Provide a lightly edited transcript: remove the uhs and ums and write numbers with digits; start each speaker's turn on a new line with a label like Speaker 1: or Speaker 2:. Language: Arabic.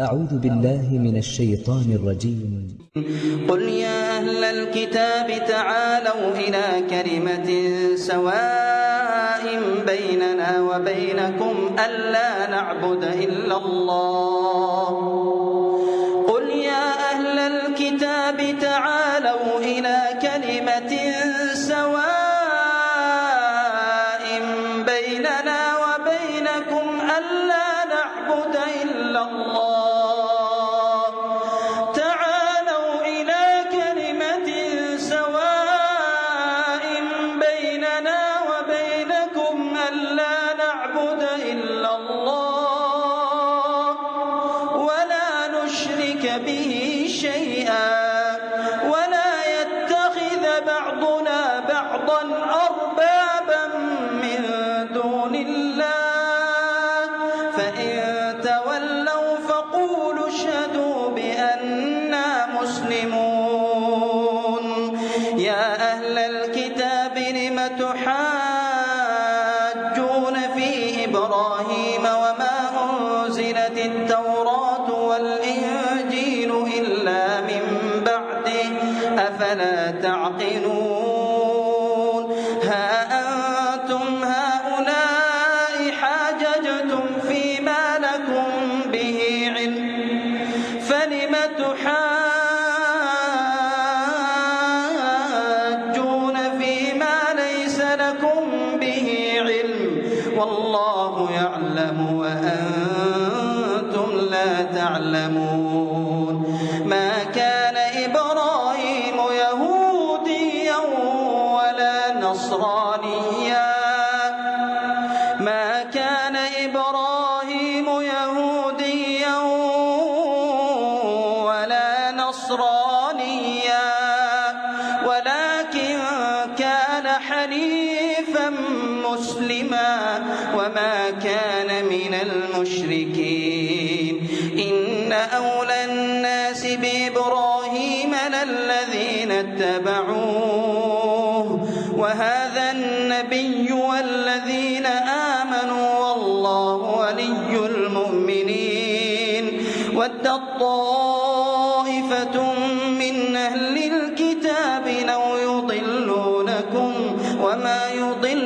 Speaker 1: أعوذ بالله من الشيطان الرجيم.
Speaker 2: قل يا أهل الكتاب تعالوا إلى كلمة سواء بيننا وبينكم ألا نعبد إلا الله. قل يا أهل الكتاب تعالوا إلى كلمة سواء بيننا وبينكم ألا نعبد إلا الله. به شيئا ولا يتخذ بعضنا بعضا أربابا من دون الله فإن تولوا فقولوا اشهدوا بأننا مسلمون. يا أهل الكتاب لم تحاجون في إبراهيم وما أنزلت التوراة والإنجيل إلا من بعده أفلا تعقلون. ها أنتم هؤلاء حاججتم فيما لكم به علم فلم تحاجون فيما ليس لكم به علم والله يعلم وأنتم لا تعلمون. ما كان إبراهيم يهوديا ولا نصرانيا ما كان إبراهيم يهوديا ولا نصرانيا ولكن كان حنيفا مسلما وما كان من المشركين. إن أولى الناس بإبراهيم للذين اتبعوه وهذا النبي والذين آمنوا والله ولي المؤمنين. ودت طائفة من أهل الكتاب لو يضلونكم وما يضلون